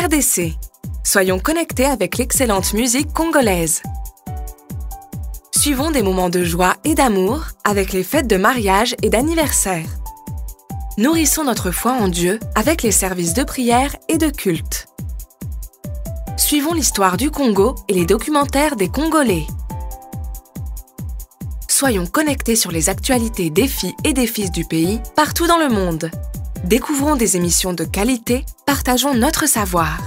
RDC. Soyons connectés avec l'excellente musique congolaise. Suivons des moments de joie et d'amour avec les fêtes de mariage et d'anniversaire. Nourrissons notre foi en Dieu avec les services de prière et de culte. Suivons l'histoire du Congo et les documentaires des Congolais. Soyons connectés sur les actualités des filles et des fils du pays partout dans le monde. Découvrons des émissions de qualité, partageons notre savoir.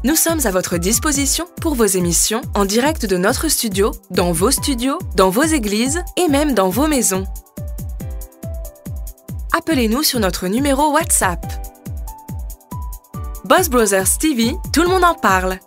Nous sommes à votre disposition pour vos émissions en direct de notre studio, dans vos églises et même dans vos maisons. Appelez-nous sur notre numéro WhatsApp. Boss Brothers TV, tout le monde en parle.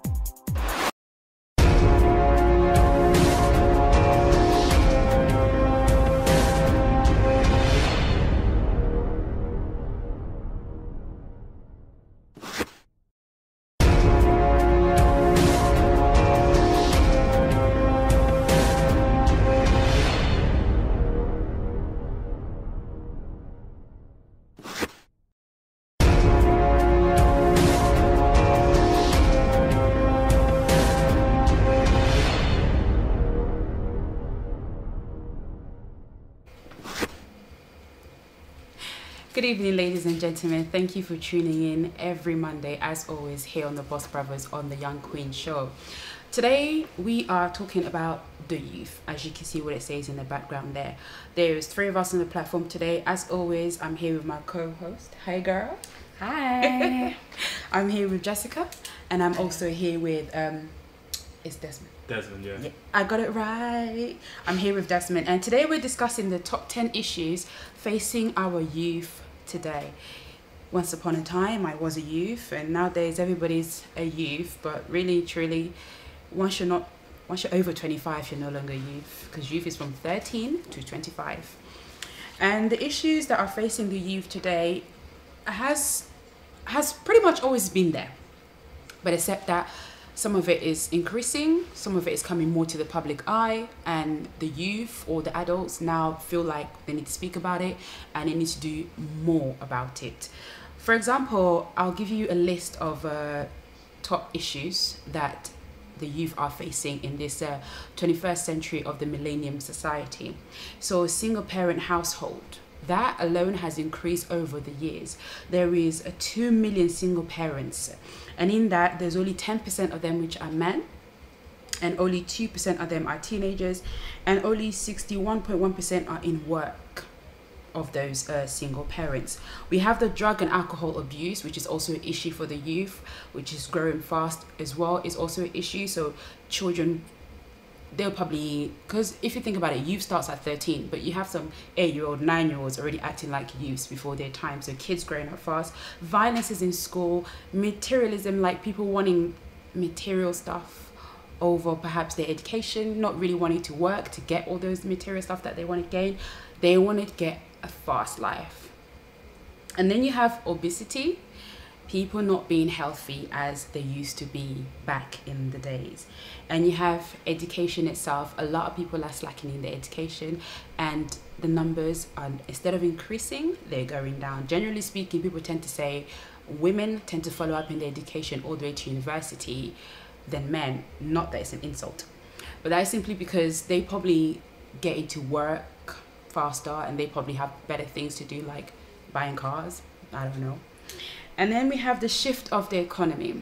Good evening, ladies and gentlemen. Thank you for tuning in every Monday, as always, here on the Boss Brothers on the Young Queen Show. Today, we are talking about the youth, as you can see what it says in the background there. There's 3 of us on the platform today. As always, I'm here with my co-host. Hi, girl. Hi. I'm here with Jessica, and I'm also here with, it's Desmond. Desmond, yeah. I got it right. I'm here with Desmond, and today we're discussing the top 10 issues facing our youth today. Once upon a time, I was a youth, and nowadays everybody's a youth, but really, truly, once you're over 25, you're no longer youth, because youth is from 13 to 25. And the issues that are facing the youth today has pretty much always been there, but except that some of it is increasing, some of it is coming more to the public eye, and the youth or the adults now feel like they need to speak about it and they need to do more about it. For example, I'll give you a list of top issues that the youth are facing in this 21st century of the Millennium Society. So single parent household, that alone has increased over the years. There is 2 million single parents, and in that there's only 10% of them which are men, and only 2% of them are teenagers, and only 61.1% are in work of those single parents. We have the drug and alcohol abuse, which is also an issue for the youth, which is growing fast as well. It's also an issue. So children, they'll probably, because if you think about it, youth starts at 13, but you have some 8-year-old, 9-year-olds already acting like youths before their time. So kids growing up fast, violences in school, materialism, like people wanting material stuff over perhaps their education, not really wanting to work to get all those material stuff that they want to gain. They want to get a fast life. And then you have obesity, people not being healthy as they used to be back in the days. And you have education itself. A lot of people are slacking in their education, and the numbers are, instead of increasing, they're going down. Generally speaking, people tend to say women tend to follow up in their education all the way to university than men. Not that it's an insult, but that is simply because they probably get into work faster and they probably have better things to do, like buying cars. I don't know. And then we have the shift of the economy.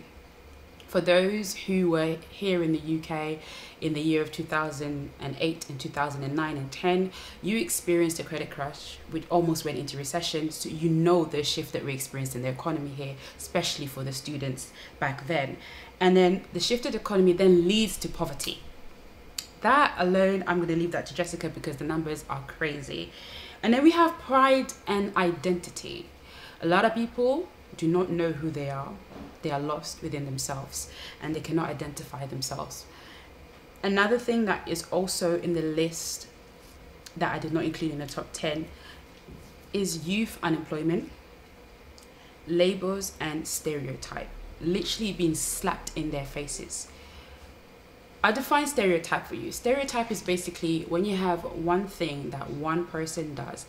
For those who were here in the UK in the year of 2008 and 2009 and 10, you experienced a credit crash, which almost went into recession. So you know the shift that we experienced in the economy here, especially for the students back then. And then the shifted economy then leads to poverty. That alone, I'm going to leave that to Jessica because the numbers are crazy. And then we have pride and identity. A lot of people do not know who they are. They are lost within themselves and they cannot identify themselves. Another thing that is also in the list that I did not include in the top 10 is youth unemployment, labels and stereotype, literally being slapped in their faces. I define stereotype for you. Stereotype is basically when you have one thing that one person does,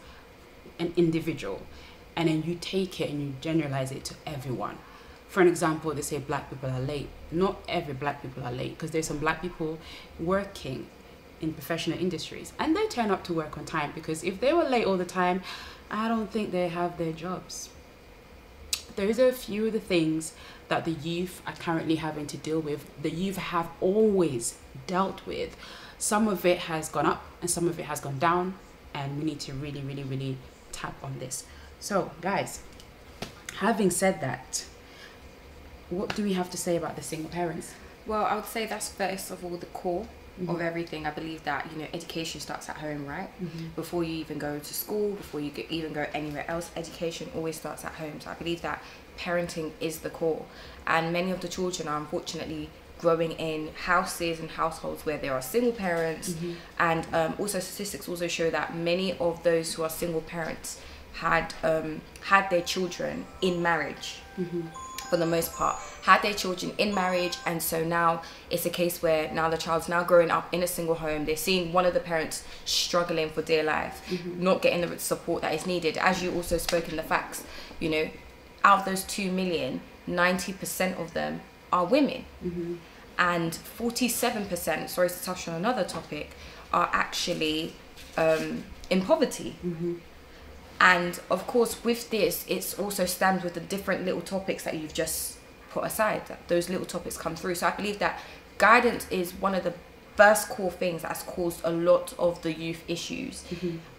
an individual, and then you take it and you generalize it to everyone. For an example, they say black people are late. Not every black people are late, because there's some black people working in professional industries and they turn up to work on time, because if they were late all the time, I don't think they have their jobs. Those are a few of the things that the youth are currently having to deal with. The youth have always dealt with. Some of it has gone up and some of it has gone down, and we need to really, really, really tap on this. So guys, having said that, what do we have to say about the single parents? Well, I would say that's first of all the core of everything. I believe that, you know, education starts at home, right? Before you even go to school, before you even go anywhere else, education always starts at home. So I believe that parenting is the core, and many of the children are unfortunately growing in houses and households where there are single parents, and also statistics also show that many of those who are single parents had their children in marriage. For the most part, had their children in marriage, and so now it's a case where now the child's now growing up in a single home. They're seeing one of the parents struggling for dear life, not getting the support that is needed. As you also spoke in the facts, you know, out of those 2 million, 90% of them are women, and 47%, sorry to touch on another topic, are actually in poverty. And of course, with this, it's also stems with the different little topics that you've just put aside, that those little topics come through. So I believe that guidance is one of the first core things that's caused a lot of the youth issues.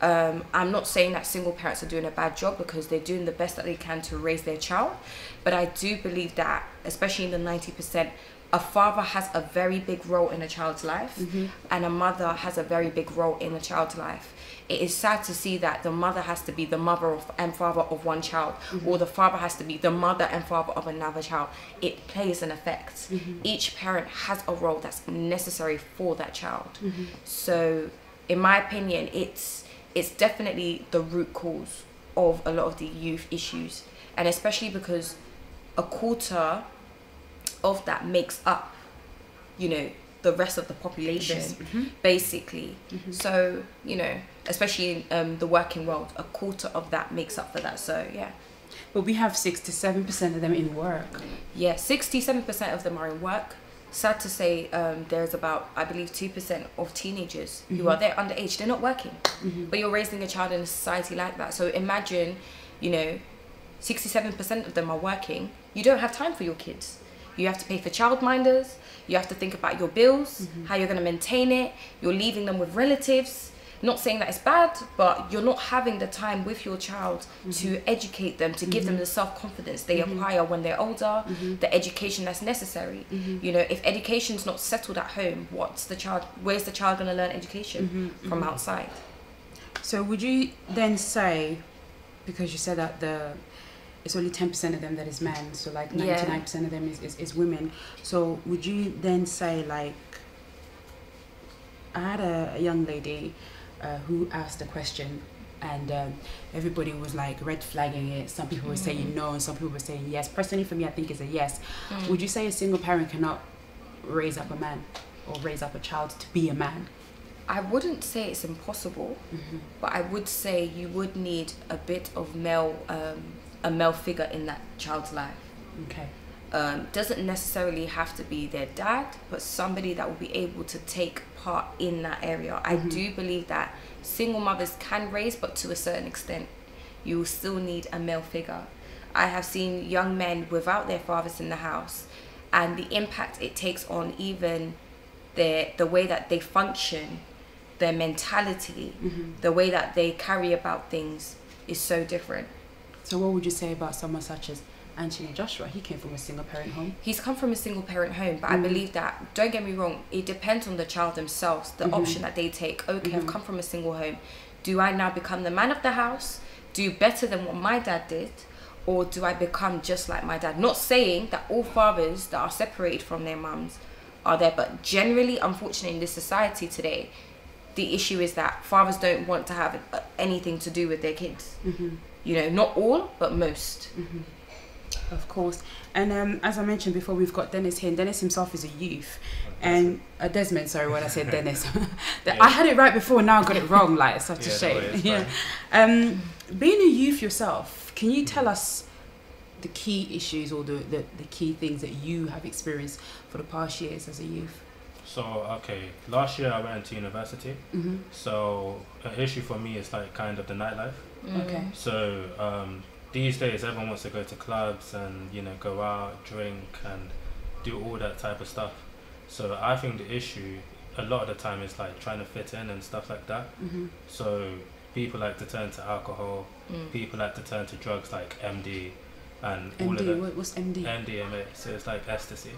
I'm not saying that single parents are doing a bad job, because they're doing the best that they can to raise their child, but I do believe that, especially in the 90%, a father has a very big role in a child's life, and a mother has a very big role in a child's life. It is sad to see that the mother has to be the mother and father of one child, or the father has to be the mother and father of another child. It plays an effect. Each parent has a role that's necessary for that child. So in my opinion, it's definitely the root cause of a lot of the youth issues, and especially because a quarter of that makes up, you know, the rest of the population, basically. So, you know, especially in the working world, a quarter of that makes up for that. So yeah. But we have 67% of them in work. Yeah, 67% of them are in work. Sad to say, there's about, I believe, 2% of teenagers who are there underage. They're not working, but you're raising a child in a society like that. So imagine, you know, 67% of them are working. You don't have time for your kids. You have to pay for childminders. You have to think about your bills, how you're going to maintain it. You're leaving them with relatives. Not saying that it's bad, but you're not having the time with your child to educate them, to give them the self-confidence they acquire when they're older, the education that's necessary. You know, if education's not settled at home, where's the child going to learn education from outside? So would you then say, because you said that it's only 10% of them that is men, so like 99% of them is women. So would you then say, like, I had a young lady who asked a question, and everybody was like red flagging it. Some people were saying no, and some people were saying yes. Personally, for me, I think it's a yes. Would you say a single parent cannot raise up a man or raise up a child to be a man? I wouldn't say it's impossible, but I would say you would need a bit of a male figure in that child's life. Okay. Doesn't necessarily have to be their dad, but somebody that will be able to take part in that area. I do believe that single mothers can raise, but to a certain extent, you will still need a male figure. I have seen young men without their fathers in the house, and the impact it takes on even the way that they function, their mentality, the way that they carry about things is so different. So what would you say about someone such as Anthony Joshua? He came from a single parent home. He's come from a single parent home, but I believe that, don't get me wrong, it depends on the child themselves, the option that they take. Okay, I've come from a single home. Do I now become the man of the house, do better than what my dad did, or do I become just like my dad? Not saying that all fathers that are separated from their mums are there, but generally, unfortunately, in this society today, the issue is that fathers don't want to have anything to do with their kids. You know, not all, but most. Of course. And as I mentioned before, we've got Dennis here, and Dennis himself is a youth. And Desmond, sorry, when I said Dennis. I had it right before, now I got it wrong, like, it's such a shame. Being a youth yourself, can you tell us the key issues or the key things that you have experienced for the past years as a youth? So, okay, last year I went into university. So an issue for me is like kind of the nightlife. Okay. So these days everyone wants to go to clubs and, you know, go out, drink and do all that type of stuff. So I think the issue a lot of the time is like trying to fit in and stuff like that. So people like to turn to alcohol, people like to turn to drugs like MD and all of that. What's MD? MDMA, so it's like ecstasy.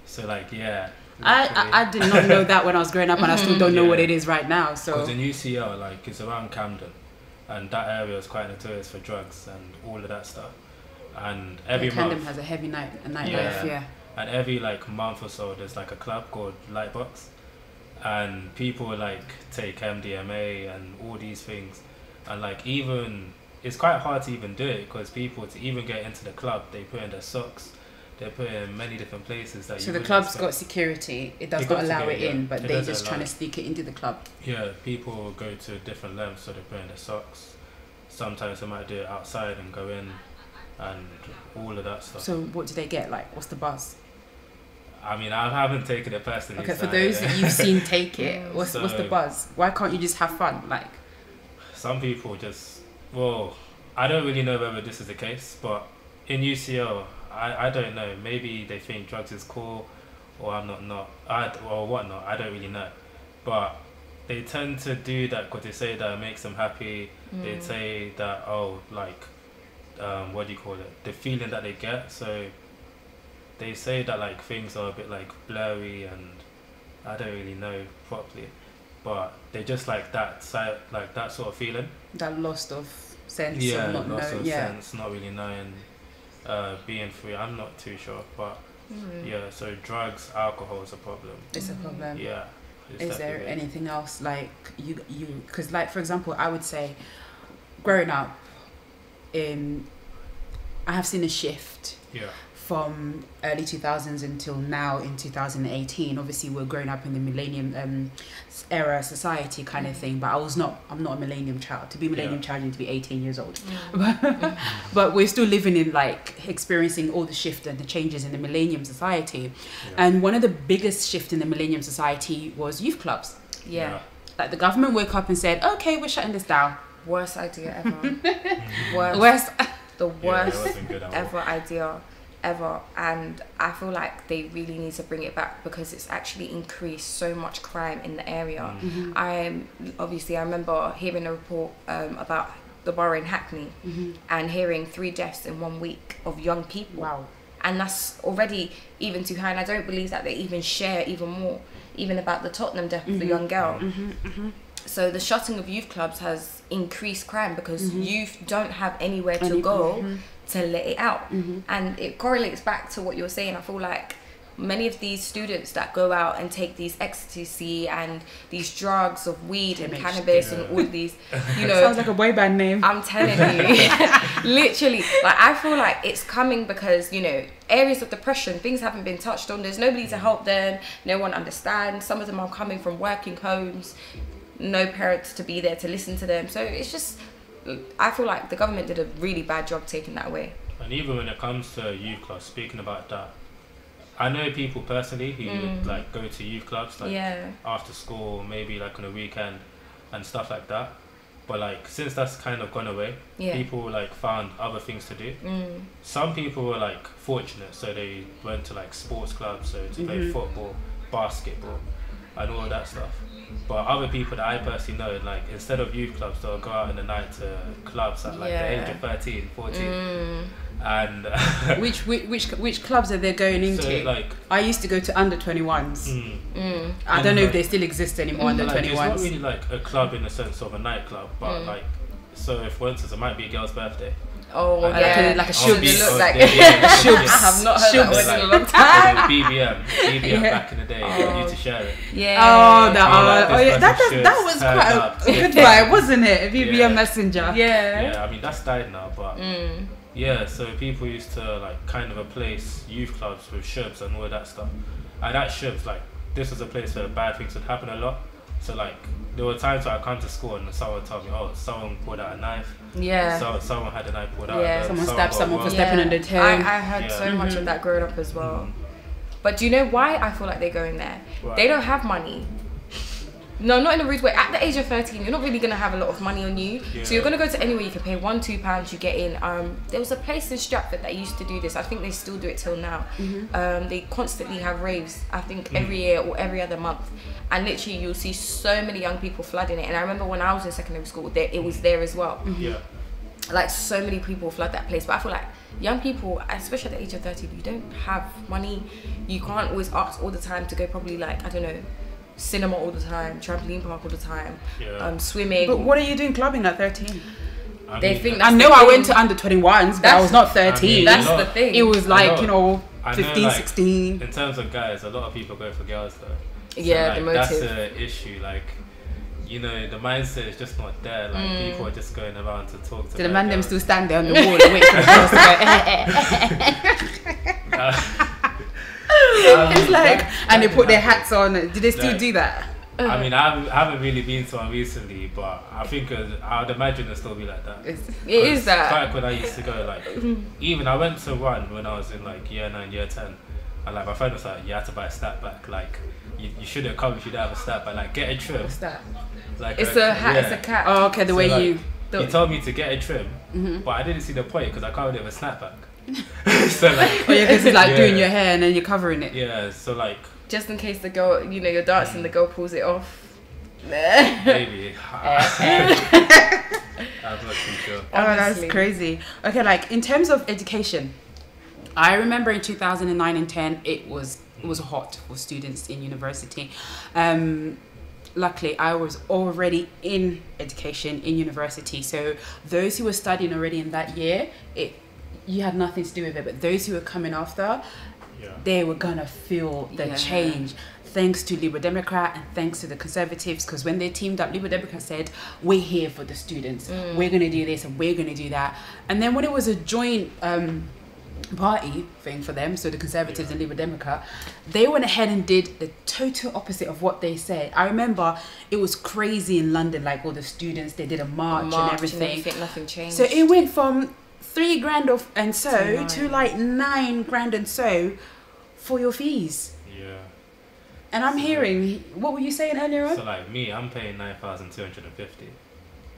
So like, yeah. I did not know that when I was growing up, and I still don't know what it is right now. So because in UCL, like, it's around Camden, and that area is quite notorious for drugs and all of that stuff. And every Camden month has a heavy nightlife. Yeah. And every like month or so, there's like a club called Lightbox, and people like take MDMA and all these things, and like even it's quite hard to even do it because people to even get into the club, they put in their socks. They put it in many different places that. So the club's got security. It does not allow it in, but they're just trying to sneak it into the club. Yeah, people go to different lengths, so they put in their socks. Sometimes they might do it outside and go in, and all of that stuff. So what do they get? Like, what's the buzz? I mean, I haven't taken it personally. Okay, for those that you've seen take it, what's the buzz? Why can't you just have fun? Like, some people just, well, I don't really know whether this is the case, but in UCL, I don't know. Maybe they think drugs is cool, or or whatnot. I don't really know, but they tend to do that because they say that it makes them happy. They say that what do you call it? The feeling that they get. So they say that like things are a bit like blurry, and I don't really know properly, but they just like that sort of feeling. That lost of sense. Yeah, of loss of sense, not really knowing. Being free, I'm not too sure, but yeah, so drugs, alcohol is a problem. It's a problem. Yeah. Is there anything else like you because like for example, I would say growing up I have seen a shift from early 2000s until now in 2018. Obviously we're growing up in the millennium era society kind of thing, but I'm not a millennium child. To be a millennium child you need to be 18 years old. But we're still living in like experiencing all the shift and the changes in the millennium society. And one of the biggest shift in the millennium society was youth clubs. Like the government woke up and said, okay, we're shutting this down. Worst idea ever. The worst ever idea ever. And I feel like they really need to bring it back because it's actually increased so much crime in the area. I remember hearing a report about the borough in Hackney and hearing 3 deaths in 1 week of young people. Wow. And that's already even too high, and I don't believe that they even share even more, even about the Tottenham death of the young girl. So the shutting of youth clubs has increased crime because youth don't have anywhere to go to let it out. And it correlates back to what you're saying. I feel like many of these students that go out and take these ecstasy and these drugs of weed and cannabis and all of these, you know, sounds like a boy band name. I'm telling you, literally, like I feel like it's coming because, you know, areas of depression, things haven't been touched on. There's nobody to help them. No one understands. Some of them are coming from working homes, no parents to be there to listen to them. So it's just, I feel like the government did a really bad job taking that away. And even when it comes to youth clubs, speaking about that, I know people personally who would like go to youth clubs like after school, maybe like on a weekend and stuff like that. But like since that's kind of gone away, people like found other things to do. Some people were like fortunate, so they went to like sports clubs, so to play football, basketball, and all of that stuff. But other people that I personally know, like instead of youth clubs, they'll go out in the night to clubs at like the age of 13, 14. And which clubs are they going into? So, like, I used to go to under 21s. I don't know if they still exist anymore. Under 21s. It's not really like a club in the sense of a nightclub, but like, so if for instance it might be a girl's birthday. Oh yeah, like a shub. It look like shubs. I have not heard that word in a long time. BBM back in the day. We used to share it. That was quite a good vibe, wasn't it? A BBM messenger. Yeah, I mean that's died now, but yeah. So people used to like kind of replace youth clubs with shubs and all of that stuff. And at shubs, like this was a place where bad things would happen a lot. So like there were times where I come to school and someone told me, oh, someone pulled out a knife. Yeah. So someone had a knife pulled out. Yeah. Someone got stabbed someone for wounded. stepping on their toe. I heard Yeah. so much of that growing up as well. But do you know why I feel like they go in there? Right. They don't have money. No, not in a rude way. At the age of 13, you're not really gonna have a lot of money on you. Yeah. So you're gonna go to anywhere you can pay £1-2, you get in. There was a place in Stratford that used to do this. I think they still do it till now. They constantly have raves. I think every year or every other month, and literally you'll see so many young people flooding it. And I remember when I was in secondary school, it was there as well. Yeah. Like so many people flood that place. But I feel like young people, especially at the age of 13, you don't have money. You can't always ask all the time to go. Probably like, I don't know, cinema all the time, trampoline park all the time, Yeah. swimming. But what are you doing clubbing at 13? They mean, think I that's know the I thing. went to under 21s, but I was not 13. I mean, That's a the lot- thing. It was like, know- you know, I know, 15, like, 16. In terms of guys, a lot of people go for girls though. So, Yeah, like, the motive. That's the issue. Like, you know, the mindset is just not there. Like people are just going around to talk to. So the their man them girls. still stand there on the wall and wait for the girls to go. It's like, and they put their hats on. Do they still Like, do that? I mean, I haven't really been to one recently, but I think I would imagine it'll still be like that. It is that. Back when I used to go, like, even I went to one when I was in like year 9, year 10, and like my friend was like, you had to buy a snapback. Like, you shouldn't come if you don't have a snapback. Like, get a trim. What's that? Like, It's a hat, yeah. it's a cap. Oh, okay, the So, way like, you. He told me to get a trim, but I didn't see the point because I can't really have a snapback. So like, Oh, yeah, because it's like yeah. doing your hair and then you're covering it. Yeah, so like Just in case the girl, you know, you're dancing, the girl pulls it off. maybe. I'm not too sure. Oh, that's Honestly. crazy. Okay, like in terms of education, I remember in 2009 and 10, it was hot for students in university. Luckily, I was already in education in university, so those who were studying already in that year, you had nothing to do with it. But those who were coming after, Yeah. they were gonna feel the Yeah. change. Thanks to Labour Democrat and thanks to the Conservatives, because when they teamed up, Labour Democrat said, we're here for the students. We're going to do this and we're going to do that. And then when it was a joint party thing for them, so the Conservatives and Labour Democrat, they went ahead and did the total opposite of what they said. I remember it was crazy in London, like all the students, they did a march and everything. Nothing changed. So it went from $3,000 and so To to nine. like $9,000 and so for your fees. Yeah. And I'm hearing, what were you saying earlier on? So like me, I'm paying 9,250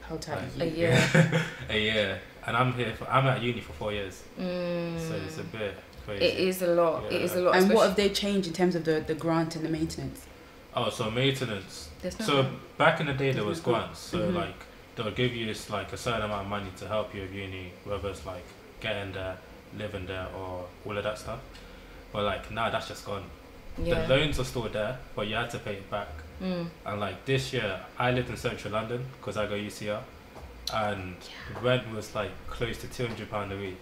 How tight like, are a you? year. a year, and I'm at uni for 4 years, so it's a bit crazy. It is a lot. It is a lot. And what especially- have they changed in terms of the grant and the maintenance? Oh, so maintenance. There's no- So back in the day, there was There's no- grants. So like they'll give you like a certain amount of money to help you with uni, whether it's like getting there, living there, or all of that stuff. But like now, that's just gone. Yeah. The loans are still there, but you had to pay it back. And like this year, I lived in central London because I go UCL, and rent was like close to £200 a week.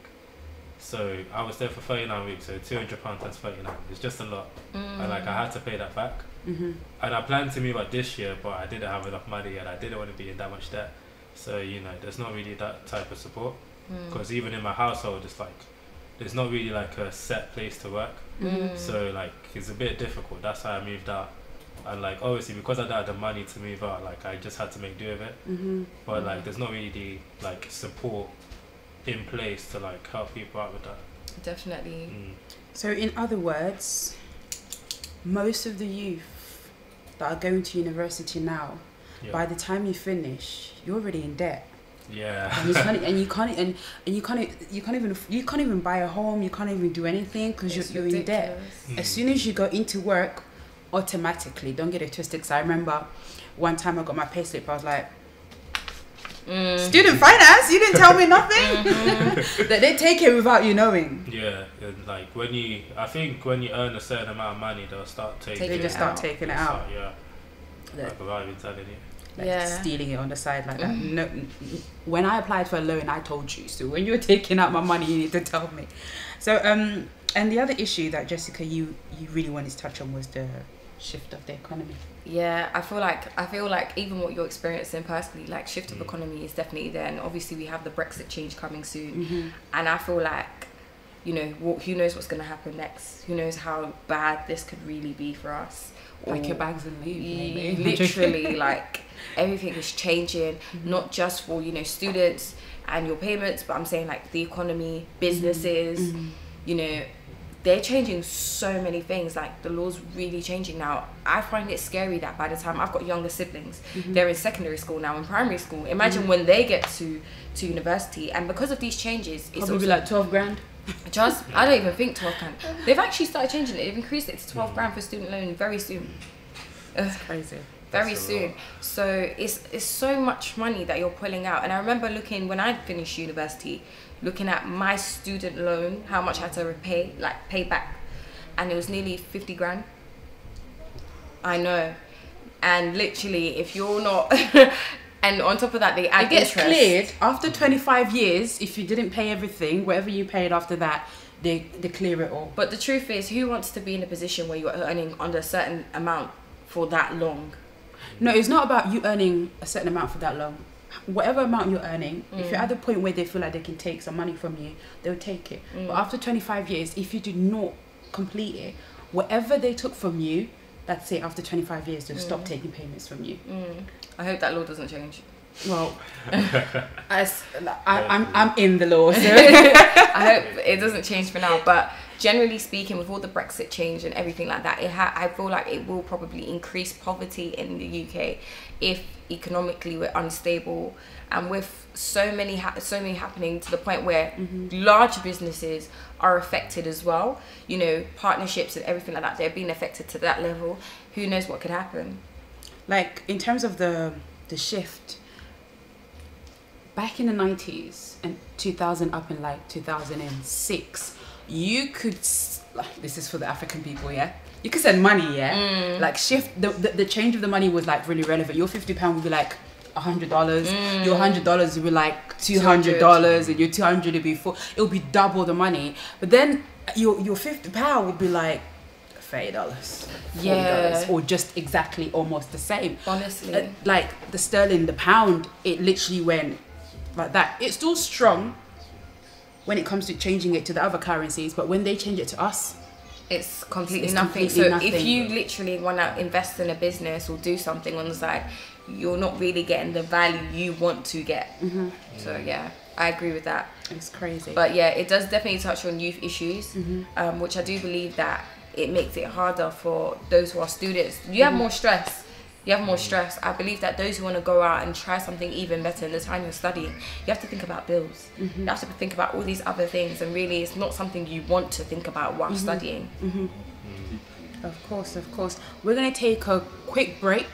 So I was there for 39 weeks, so £200 times 39. It's just a lot, and like I had to pay that back. And I planned to move out this year, but I didn't have enough money, and I didn't want to be in that much debt. So you know, there's not really that type of support, because even in my household, it's like there's not really like a set place to work. So like it's a bit difficult. That's why I moved out. And like obviously because I didn't have the money to move out, like I just had to make do with it. But like there's not really the like support in place to like help people out with that. Definitely. So in other words, most of the youth that are going to university now, Yeah. by the time you finish, you're already in debt. Yeah. And you can't even buy a home. You can't even do anything because It's you're in debt. ridiculous. As soon as you go into work, automatically, don't get it twisted. Because I remember one time I got my payslip, I was like, student finance, you didn't tell me nothing. That they take it without you knowing. Yeah. And like I think when you earn a certain amount of money, they'll start taking They Taking just it start out. taking it It's out. like, yeah. Like, Like without even telling you. like Yeah. stealing it on the side like that. No, when I applied for a loan, I told you. So when you're taking out my money, you need to tell me. So and the other issue that Jessica you really wanted to touch on was the shift of the economy. Yeah, I feel like even what you're experiencing personally, like shift of economy is definitely there, and obviously we have the Brexit change coming soon, and I feel like you know, who knows what's going to happen next? Who knows how bad this could really be for us? Pack your bags and leave. Maybe. Literally, like everything is changing, not just for, you know, students and your payments, but I'm saying like the economy, businesses, you know, they're changing so many things. Like the law's really changing now. I find it scary that by the time I've got younger siblings, they're in secondary school now, in primary school. Imagine when they get to university, and because of these changes, it's probably like 12 grand. Just, I don't even think 12 grand. They've actually started changing it. They've increased it to 12 grand for student loan very soon. That's crazy. Very soon. So it's so much money that you're pulling out. And I remember looking, when I finished university, looking at my student loan, how much I had to pay back, and it was nearly 50 grand. I know. And literally, if you're not and on top of that, they add interest. It gets cleared after 25 years. If you didn't pay everything, whatever you paid after that, they clear it all. But the truth is, who wants to be in a position where you're earning under a certain amount for that long? No, it's not about you earning a certain amount for that long. Whatever amount you're earning, if you're at the point where they feel like they can take some money from you, they'll take it. But after 25 years, if you do not complete it, whatever they took from you, that's it. After 25 years, they'll stop taking payments from you. I hope that law doesn't change. Well, I'm in the law, so I hope it doesn't change for now. But generally speaking, with all the Brexit change and everything like that, I feel like it will probably increase poverty in the UK if economically we're unstable, and with so many happening to the point where large businesses are affected as well. You know, partnerships and everything like that, they're being affected to that level. Who knows what could happen? Like in terms of the shift. Back in the 90s and 2000 up in like 2006, you could, this is for the African people, yeah? You could send money, yeah? Like shift, the change of the money was like really relevant. Your £50 would be like $100. Your $100 would be like $200, and your 200 would be it would be double the money. But then your £50 would be like $30, $40, or just exactly almost the same. Honestly, like the sterling, the pound, it literally went like that. It's still strong when it comes to changing it to the other currencies, but when they change it to us, it's completely nothing. So if you literally want to invest in a business or do something on the side, you're not really getting the value you want to get. So yeah, I agree with that. It's crazy. But yeah, it does definitely touch on youth issues, which I do believe that it makes it harder for those who are students. You have more stress. I believe that those who want to go out and try something even better in the time you're studying, you have to think about bills. You have to think about all these other things, and really it's not something you want to think about while studying. Of course. We're going to take a quick break,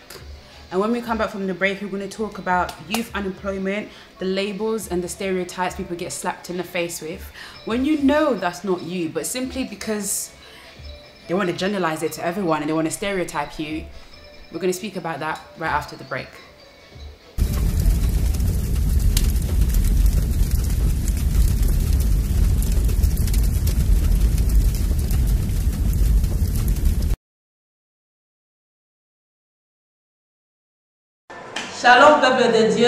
and when we come back from the break, we're going to talk about youth unemployment, the labels and the stereotypes people get slapped in the face with when you know that's not you, but simply because they want to generalize it to everyone and they want to stereotype you. We're going to speak about that right after the break. Shalom peuple de Dieu,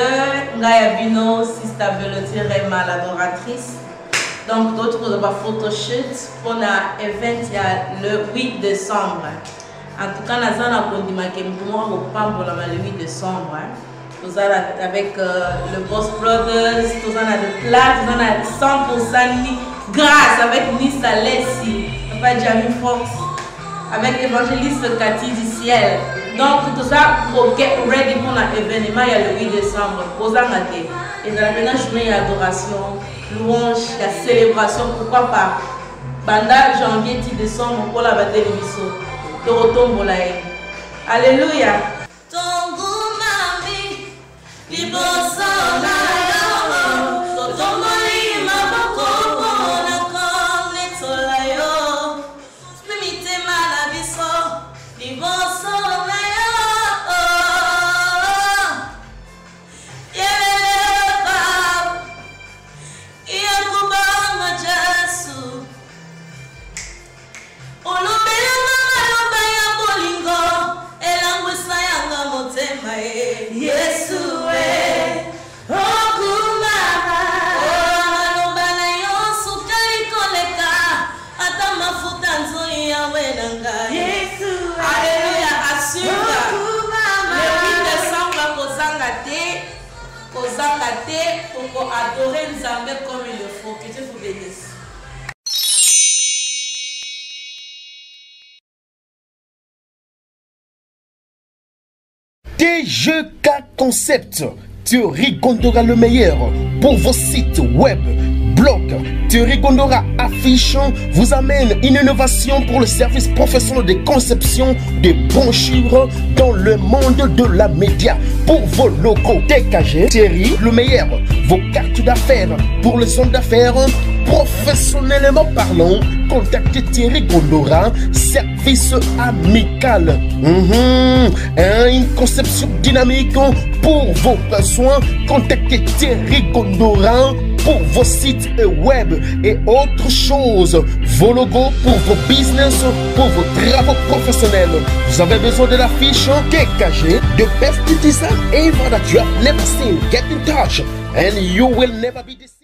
Ngaya Bino, Sister Velotier Rema l'adoratrice. Donc d'autres de ma photoshoot pour un event le 8 décembre. En tout cas, nous avons le 8 décembre. Nous allons avec le Boss Brothers, nous allons de plate, nous allons 100% grâce avec Nissa Lessi, avec Jamie Fox, avec l'évangéliste Cathy du ciel. Donc tout ça pour get ready pour l'événement le 8 décembre. Vous avez et dans la journée d'adoration, louange, la célébration, pourquoi pas. Banda janvier 10 décembre pour la bataille de Bissau. Alléluia. Alléluia, assure. Le 8 décembre, kozanga te pour adorer Nzambe comme il le faut. Que Dieu vous bénisse. TGK Concept, Thierry Gondora le meilleur pour vos sites web, blogs. Thierry Gondora Affiche vous amène une innovation pour le service professionnel de conception des brochures dans le monde de la média. Pour vos locaux TKG, Thierry le meilleur, vos cartes d'affaires pour les hommes d'affaires. Professionnellement parlant, contactez Thierry Gondora, service amical. Une conception dynamique pour vos besoins. Contactez Thierry Gondora pour vos sites web et autres choses. Vos logos pour vos business, pour vos travaux professionnels. Vous avez besoin de l'affiche TKG, the best design ever that you have never seen. Get in touch and you will never be deceived.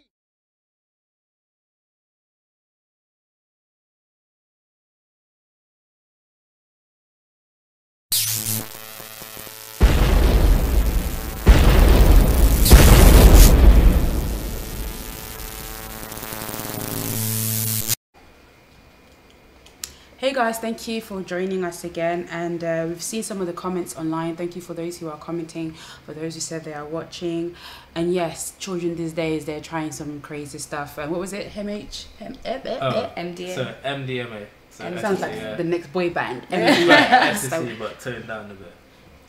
Hey guys, thank you for joining us again, and we've seen some of the comments online. Thank you for those who are commenting, for those who said they are watching. And yes, children these days, they're trying some crazy stuff. And what was it? MDMA. So MDMA. So It sounds like the next boy band. ecstasy, but toned down a bit.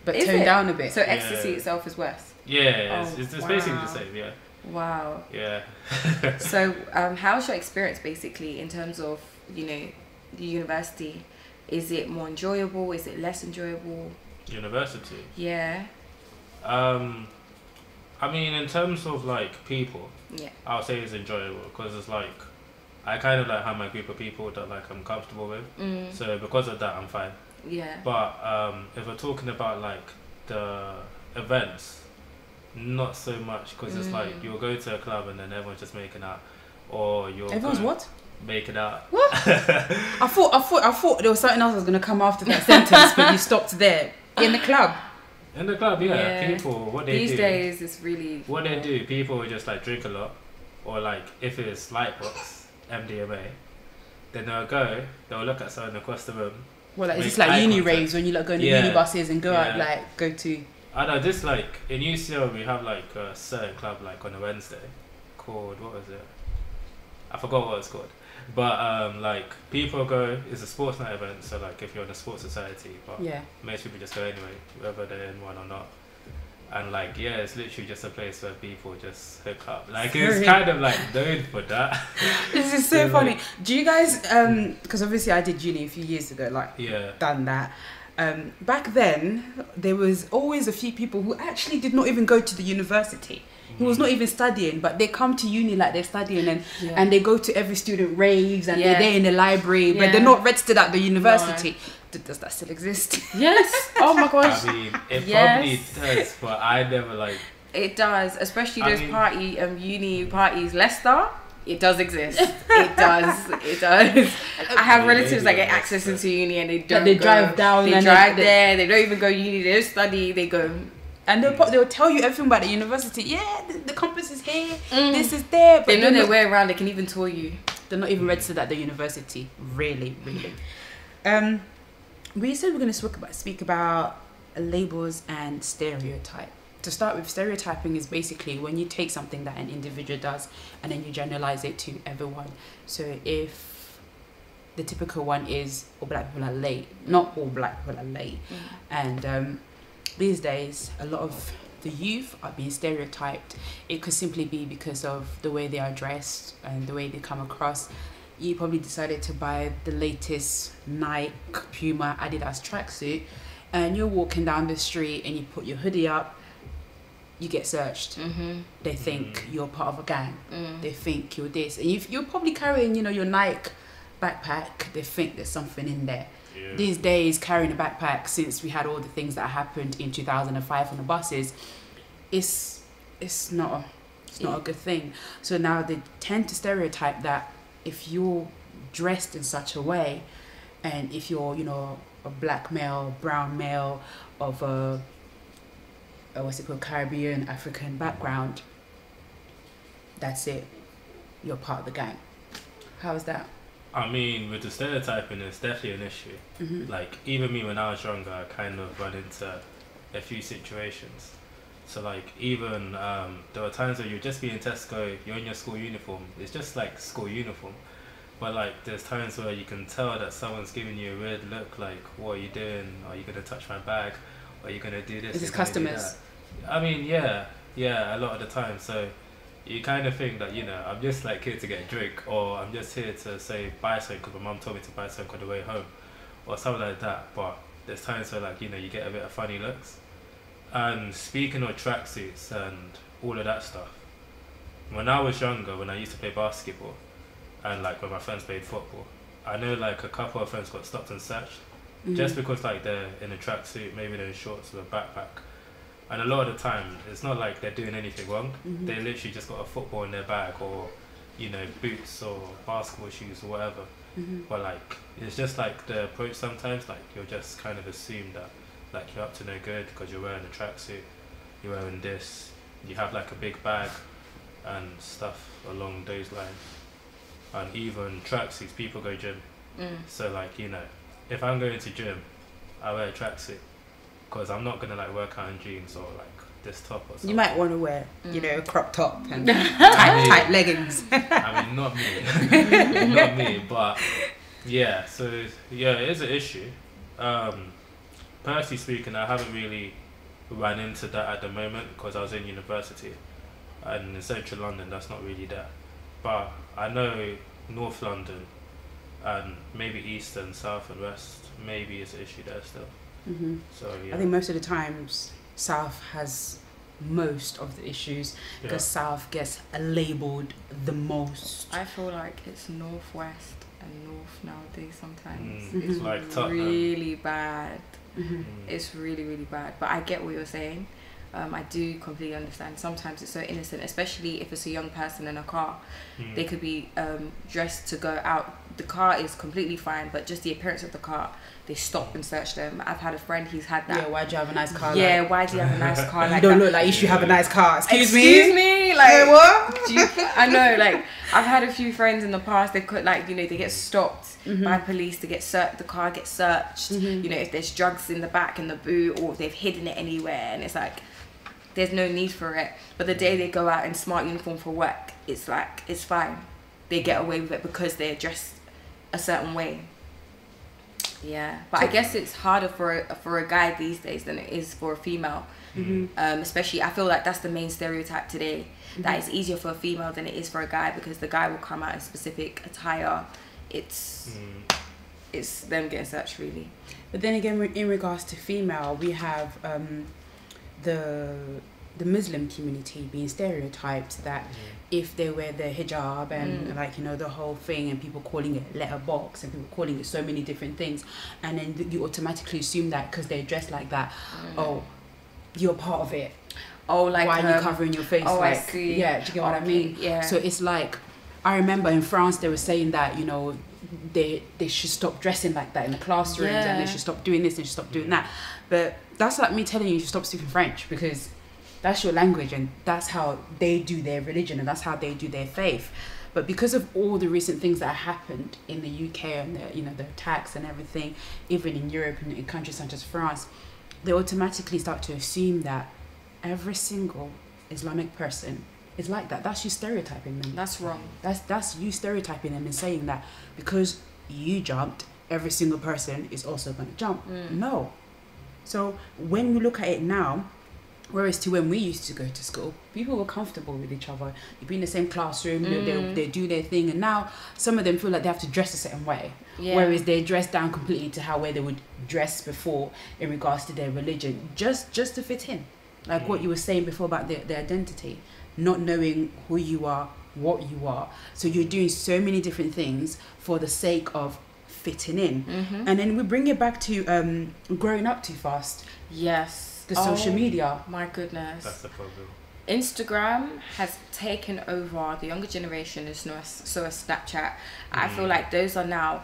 But Is toned it? down a bit. So ecstasy itself is worse. Yeah, Oh, it's basically wow. the same. Yeah, Wow. yeah. So how's your experience basically in terms of, you know, the university? Is it more enjoyable? Is it less enjoyable? University. Yeah. I mean, in terms of like people, Yeah. I'll say it's enjoyable because it's like I kind of like have my group of people that like I'm comfortable with. So because of that, I'm fine. Yeah. But if we're talking about like the events, not so much because it's like you'll go to a club and then everyone's just making out, or you'll Everyone's go what? making out. What? I thought there was something else that was going to come after that sentence, but you stopped there. In the club. In the club, yeah. Yeah. People, what they These do. days it's really What they do, people will just like drink a lot, or like if it's Lightbox, MDMA, then they'll look at someone across the room. Well, like, it's Make just like eye uni contact. raves when you like go into Yeah. uni buses and go out, Yeah. like go to. I know this like in UCL we have like a certain club like on a Wednesday called, what was it? I forgot what it's called. But like people go, it's a sports night event, so like if you're in a sports society, but Yeah. most people just go anyway, whether they're in one or not. And like yeah, it's literally just a place where people just hook up. Like it's Really? kind of like known for that. This is so So, funny. like- Do you guys? Because obviously I did uni a few years ago. Like Yeah. done that. Back then, there was always a few people who actually did not even go to the university. Who was not even studying, but they come to uni like they're studying, and they go to every student raves, and they're Yeah. there in the library, but Yeah. they're not registered at the university. Does that still exist? Yes. Oh my gosh. I mean, it Yes. probably does, but I never like. It does, especially I those mean- uni parties. Leicester, it does exist. It does. It does. I have Yeah, relatives that maybe get that's access it. into uni and they don't. they go. drive down They and drive they- there. They don't even go uni. They don't study. They go. And they'll tell you everything about the university. Yeah, the campus is here. This is there. But They know they're their not- way around. They can even tour you. They're not even registered at the university. Really. We said we're going to speak about labels and stereotype. To start with, stereotyping is basically when you take something that an individual does and then you generalize it to everyone. So if the typical one is all black people are late, not all black people are late. And these days, a lot of the youth are being stereotyped. It could simply be because of the way they are dressed and the way they come across. You probably decided to buy the latest Nike, Puma, Adidas tracksuit, and you're walking down the street and you put your hoodie up, you get searched. They think you're part of a gang. They think you're this. And you're probably carrying, your Nike backpack. They think there's something in there. Yeah. These days, carrying a backpack, since we had all the things that happened in 2005 on the buses, it's not a good thing. So now they tend to stereotype that if you're dressed in such a way and if you're, you know, a black male, brown male of a what's it called, Caribbean, African background, that's it. You're part of the gang. How is that? I mean, with the stereotyping, it's definitely an issue. Mm-hmm. Like, even me when I was younger, I kind of run into a few situations. So, like, even there were times where you'd just be in Tesco, you're in your school uniform. It's just like school uniform. But, like, there's times where you can tell that someone's giving you a weird look, like, what are you doing? Are you going to touch my bag? Are you going to do this? Is this customers? I mean, yeah, a lot of the time. So you kind of think that, you know, I'm just like here to get a drink, or I'm just here to say buy something because my mum told me to buy something on the way home, or something like that. But there's times where, like, you know, you get a bit of funny looks. And speaking of tracksuits and all of that stuff, when I was younger, when I used to play basketball, and like when my friends played football, I know like a couple of friends got stopped and searched just because like they're in a tracksuit, maybe they're in shorts with a backpack. And a lot of the time, it's not like they're doing anything wrong. They literally just got a football in their bag, or, you know, boots or basketball shoes or whatever. But like, it's just like the approach sometimes, like you'll just kind of assume that like you're up to no good because you're wearing a tracksuit, you're wearing this, you have like a big bag and stuff along those lines. And even tracksuits, people go gym. So like, you know, if I'm going to gym, I wear a tracksuit. Because I'm not gonna like work out in jeans or like this top or something. You might want to wear, you know, a crop top and tight leggings. I mean, not me, not me. But yeah, so yeah, it is an issue. Personally speaking, I haven't really run into that at the moment because I was in university, and in central London, that's not really there. But I know North London and maybe East and South and West, maybe it's an issue there still. So yeah. I think most of the times South has most of the issues because South gets labelled the most. I feel like it's Northwest and North nowadays sometimes. It's like Tottenham. Really bad. It's really, really bad. But I get what you're saying. I do completely understand. Sometimes it's so innocent, especially if it's a young person in a car. They could be dressed to go out. The car is completely fine, but just the appearance of the car, they stop and search them. I've had a friend who's had that. Yeah, why'd you have a nice car? Yeah, why do you have a nice car like you don't that? look like you should have a nice car. Excuse me? Like, hey, what? I know, like, I've had a few friends in the past, they could, like, you know, they get stopped by police, to get the car gets searched, you know, if there's drugs in the back in the boot, or if they've hidden it anywhere, and it's like, there's no need for it. But the day they go out in smart uniform for work, it's like, it's fine. They get away with it because they're dressed a certain way. Yeah, but I guess it's harder for a guy these days than it is for a female. Especially, I feel like that's the main stereotype today, that it's easier for a female than it is for a guy, because the guy will come out in specific attire. It's them getting searched, really. But then again, in regards to female, we have the Muslim community being stereotyped that if they wear the hijab and like, you know, the whole thing, and people calling it letterbox and people calling it so many different things, and then you automatically assume that because they're dressed like that, oh, you're part of it. Oh, like, why are you covering your face? Oh, like, I see. Yeah, do you get what I mean? Yeah. So it's like, I remember in France they were saying that, you know, they should stop dressing like that in the classrooms, and they should stop doing this, and should stop doing that. But that's like me telling you to stop speaking French, because that's your language and that's how they do their religion and that's how they do their faith. But because of all the recent things that happened in the UK and the, you know, the attacks and everything, even in Europe and in countries such as France, they automatically start to assume that every single Islamic person is like that. That's you stereotyping them. That's wrong. That's you stereotyping them and saying that because you jumped, every single person is also going to jump. No. So when we look at it now, whereas to when we used to go to school, people were comfortable with each other. You'd be in the same classroom, they do their thing, and now some of them feel like they have to dress a certain way. Whereas they dress down completely to how they would dress before in regards to their religion, just to fit in. Like what you were saying before about their identity, not knowing who you are, what you are. So you're doing so many different things for the sake of fitting in. And then we bring it back to growing up too fast. Yes. The social media. My goodness. That's the problem. Instagram has taken over the younger generation, so as Snapchat. I feel like those are now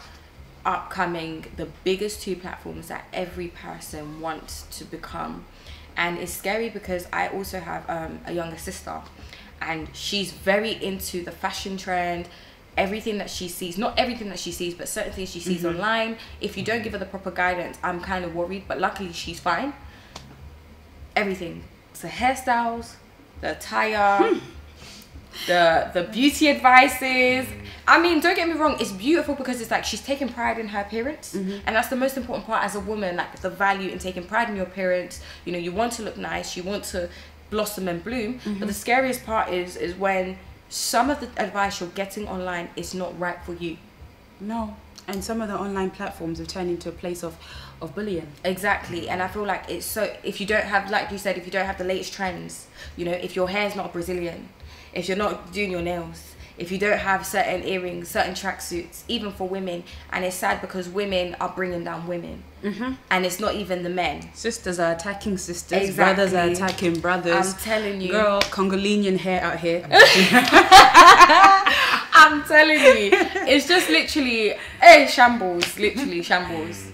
upcoming, the biggest two platforms that every person wants to become. And it's scary because I also have a younger sister, and she's very into the fashion trend, everything that she sees, not everything that she sees, but certain things she sees online. If you don't give her the proper guidance, I'm kind of worried, but luckily she's fine. Everything, the hairstyles, the attire, the beauty advices. I mean, don't get me wrong, it's beautiful because it's like she's taking pride in her appearance, and that's the most important part as a woman, like the value in taking pride in your appearance. You know, you want to look nice, you want to blossom and bloom, but the scariest part is when some of the advice you're getting online is not right for you. No. And some of the online platforms have turned into a place of bullying. Exactly. And I feel like it's so, if you don't have, like you said, if you don't have the latest trends, you know, if your hair's not Brazilian, if you're not doing your nails, if you don't have certain earrings, certain tracksuits, even for women, and it's sad because women are bringing down women, and it's not even the men. Sisters are attacking sisters, brothers are attacking brothers. I'm telling you. Girl, Congolese hair out here. I'm telling you, it's just literally shambles, literally shambles.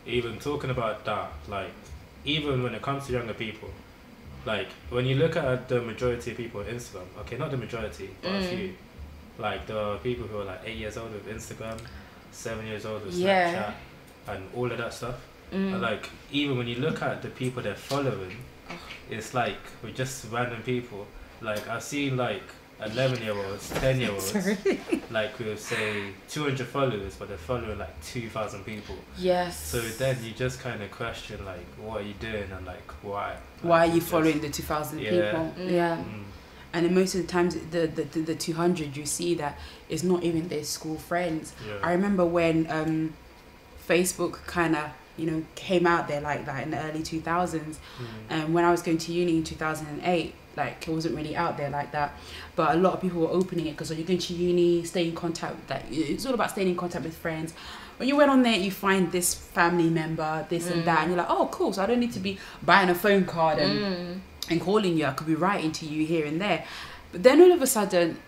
Even talking about that, like, even when it comes to younger people, like, when you look at the majority of people on Instagram, okay, not the majority, but a few, like, the people who are like 8 years old with Instagram, 7 years old with Snapchat, and all of that stuff. And like, even when you look at the people they're following, it's like, we're just random people. Like, I've seen like 11-year-olds, 10-year-olds, like, we'll say 200 followers, but they're following like 2,000 people. Yes. So then you just kind of question, like, what are you doing, and like, why? Like, why are you following the 2,000 people? Yeah. And then most of the times, the 200, you see that it's not even their school friends. I remember when Facebook kind of, you know, came out there like that in the early 2000s. And when I was going to uni in 2008, like, it wasn't really out there like that, but a lot of people were opening it because when you're going to uni, stay in contact with that. It's all about staying in contact with friends. When you went on there, you find this family member, this and that, and you're like, oh, cool. So I don't need to be buying a phone card and calling you. I could be writing to you here and there. But then all of a sudden,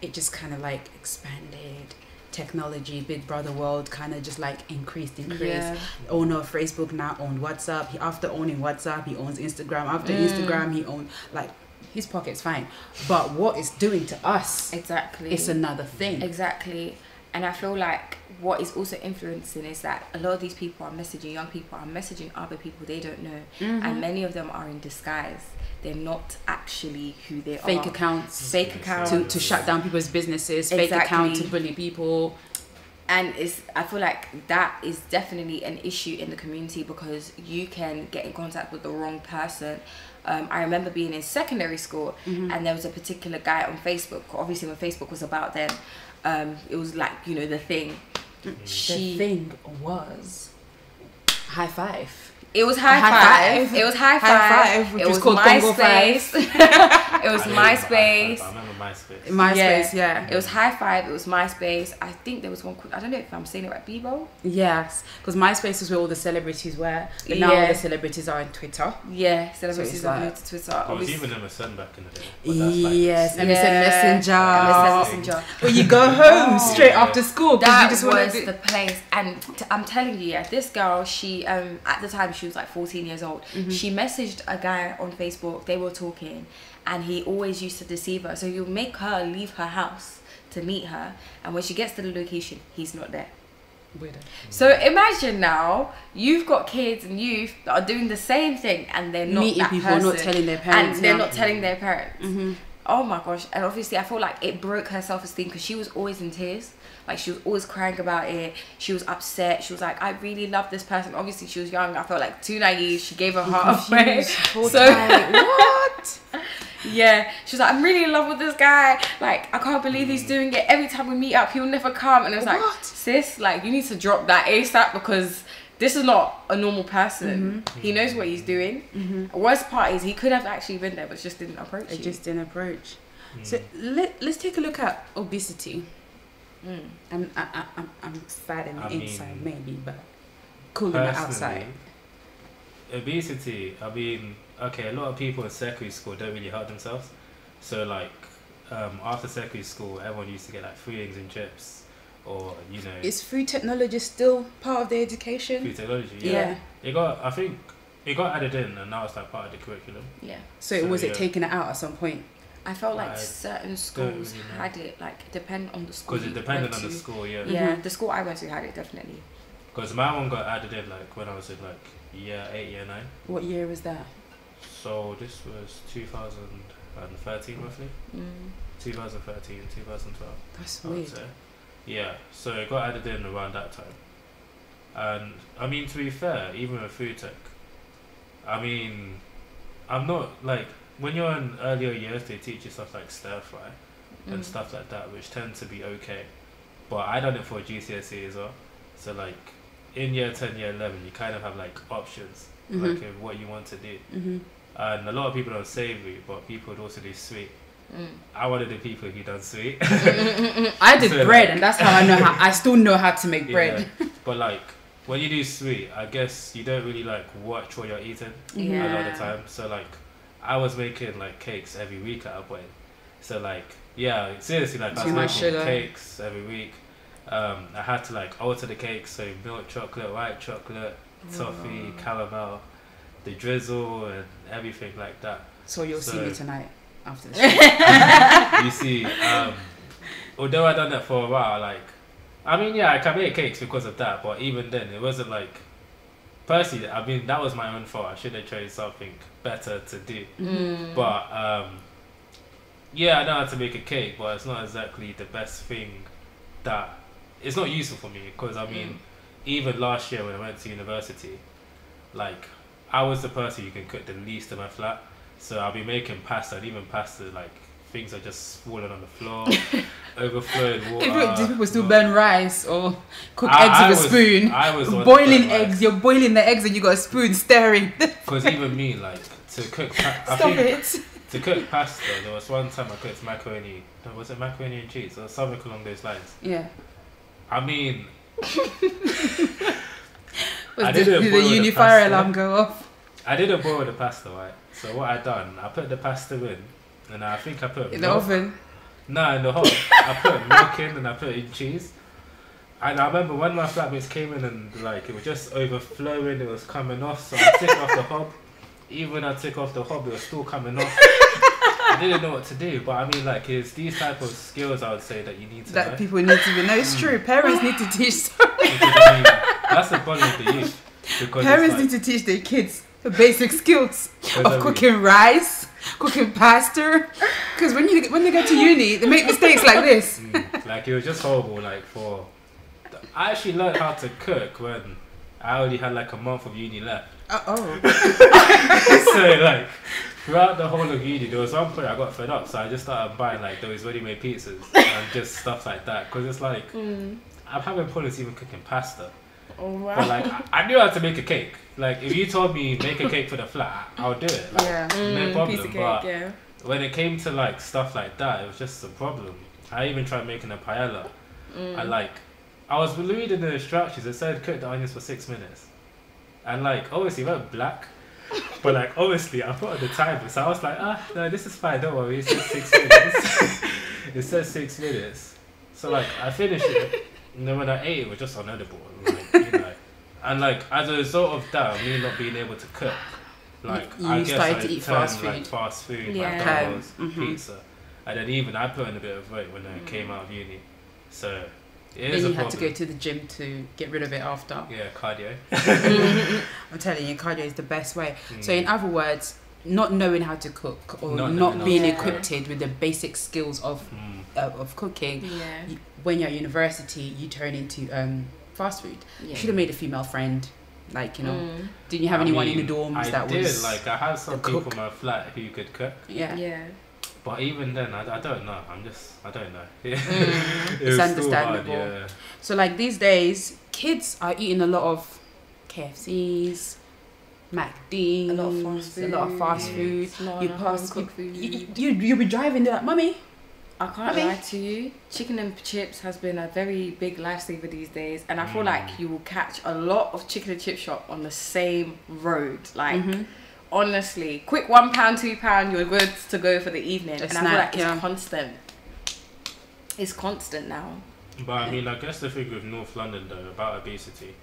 it just kind of like expanded. Technology, Big Brother world kind of just like increased. Owner of Facebook now owned WhatsApp. After owning WhatsApp, he owns Instagram. After Instagram, he owns, like, his pocket's fine, but what it's doing to us, exactly, it's another thing. Exactly. And I feel like what is also influencing is that a lot of these people are messaging, young people are messaging other people they don't know, and many of them are in disguise. They're not actually who they are. Fake accounts to shut down people's businesses. Fake accounts to bully people. And I feel like that is definitely an issue in the community because you can get in contact with the wrong person. I remember being in secondary school and there was a particular guy on Facebook. Obviously, when Facebook was about then, it was like, you know, the thing. The thing was High Five. It was High Five. It was High Five. It was called MySpace. It was MySpace. I remember MySpace. MySpace, yeah. It was High Five. It was MySpace. I think there was one called, I don't know if I'm saying it right, Bebo? Yes, because MySpace is where all the celebrities were, but now all the celebrities are on Twitter. Yeah, celebrities are moved to Twitter. It was even MSN back in the day. Yes, MSN Messenger. MSN Messenger. When you go home straight after school, because you just want to the place. And I'm telling you, this girl, she at the time she was like 14 years old. She messaged a guy on Facebook. They were talking, and he always used to deceive her. So he'll make her leave her house to meet her, and when she gets to the location, he's not there. Weird. So imagine now you've got kids and youth that are doing the same thing, and they're not meeting that people, person, not telling their parents, and they're not telling their parents. Oh my gosh. And obviously I feel like it broke her self-esteem because she was always in tears. Like, she was always crying about it. She was upset. She was like, I really love this person. Obviously she was young. I felt like too naive. She gave her heart away. So what? Yeah, she was like, I'm really in love with this guy. Like, I can't believe he's doing it. Every time we meet up, he'll never come. And it was like, sis, like, you need to drop that ASAP because this is not a normal person. He knows what he's doing. Worst part is he could have actually been there, but just didn't approach you. Just didn't approach. So let's take a look at obesity. I'm fat in the inside, maybe, but cool on the outside. Obesity, I mean, okay, a lot of people in secondary school don't really hurt themselves. So like, after secondary school, everyone used to get like free wings and chips, or Is food technology still part of the education? food technology. Yeah. I think it got added in, and now it's like part of the curriculum. Yeah. So was it taken out at some point? I felt like I certain don't schools really know. had it, like, depend on the school. Because it depended on the school, yeah. Yeah, the school I went to had it, definitely. Because my one got added in like when I was in like year 8, year 9. What year was that? So this was 2013 roughly. 2013, 2012. That's I would weird. say. Yeah, so it got added in around that time. And I mean, to be fair, even with food tech, I mean, I'm not like, when you're in earlier years, they teach you stuff like stir fry and stuff like that, which tend to be okay. But I done it for GCSE as well. So like in year 10, year 11, you kind of have like options, like of what you want to do. And a lot of people don't savoury, but people would also do sweet. I wanted the people who done sweet. I did So, bread, like- and that's how I know how. I still know how to make bread. Yeah. But like when you do sweet, I guess you don't really like watch what you're eating a lot of the time. So like I was making like cakes every week at a point. So like yeah, seriously, like I Too was much making sugar. cakes every week. I had to like alter the cakes, so milk chocolate, white chocolate, toffee, caramel, the drizzle, and everything like that. So you'll see So- me tonight after this. You see, although I done that for a while, like, I mean, yeah, I can make cakes because of that, but even then, it wasn't like, personally, I mean, that was my own fault. I should have chosen something better to do. But, yeah, I know how to make a cake, but it's not exactly the best thing that, it's not useful for me, because, I mean, even last year when I went to university, like, I was the person who can cook the least in my flat. So I'll be making pasta, and even pasta, like, things are just falling on the floor, overflowing water. Do people still burn rice or cook I eggs with a spoon? I was the one Boiling that burnt rice. eggs, you're boiling the eggs and you got a spoon stirring. Because even me, like, to cook, I Stop think it. to cook pasta, there was one time I cooked macaroni. No, was it macaroni and cheese or something along those lines? Yeah. I mean, Was I the didn't boil the unifier pasta. alarm go off? I didn't boil the pasta, right? So what I done, I put the pasta in, and I think I put In the milk. oven? No, in the hot. I put milk in and I put in cheese. And I remember when my flatmates came in and like it was just overflowing, it was coming off. So I took off the hob. Even when I took off the hob, it was still coming off. I didn't know what to do, but I mean, like, it's these type of skills I would say that you need to know. That people need to be. No, it's true. Parents need to teach. Because, I mean, that's the problem with the youth. Because Parents it's need to teach their kids the basic skills Because I of mean- cooking rice, cooking pasta. Because when they go to uni, they make mistakes like this. like it was just horrible. Like I actually learned how to cook when I only had like a month of uni left. So like throughout the whole of uni, there was one point I got fed up, so I just started buying like those ready-made pizzas and just stuff like that. Because it's like I'm having problems even cooking pasta. Oh wow. But like I knew how to make a cake. Like if you told me make a cake for the flat, I'll do it. Like, Yeah. no problem. Piece of cake, but yeah. when it came to like stuff like that, it was just a problem. I even tried making a paella. And like I was reading the instructions, it said cook the onions for 6 minutes. And like obviously it went black. But like obviously I put on the timer, so I was like, no, this is fine, don't worry, it says 6 minutes. It says 6 minutes. So like I finished it, and then when I ate it, it was just unedible. Like, you know. And like as a result of that, me not being able to cook, like You I guess started I to eat turned, fast like food. fast food, Yeah. McDonald's, Okay. pizza, and then even I put in a bit of weight when I came out of uni. So it Then is you a had problem. to go to the gym to get rid of it after. Yeah, cardio. I'm telling you, cardio is the best way. So in other words, not knowing how to cook or Not not, knowing being how to cook. equipped with the basic skills of cooking, Yeah. when you're at university, you turn into fast food. Yeah. You should have made a female friend. Like, you know, didn't you have anyone in the dorms I that did, was like I have some a people cook? in my flat who could cook, Yeah. Yeah. but even then I don't know. I don't know. It It's was still understandable. hard, yeah. So like these days, kids are eating a lot of KFCs, McD's, A lot of fast food. a lot of fast food. It's not You enough pass, home cooked food. you'll be driving. They're like, "Mummy, I can't Okay. lie to you. Chicken and chips has been a very big lifesaver these days, and I feel like you will catch a lot of chicken and chip shop on the same road. Like, honestly, quick £1, £2, you're good to go for the evening. A And I snack, feel like yeah. it's constant. It's constant now. But I mean, I guess the thing with North London though about obesity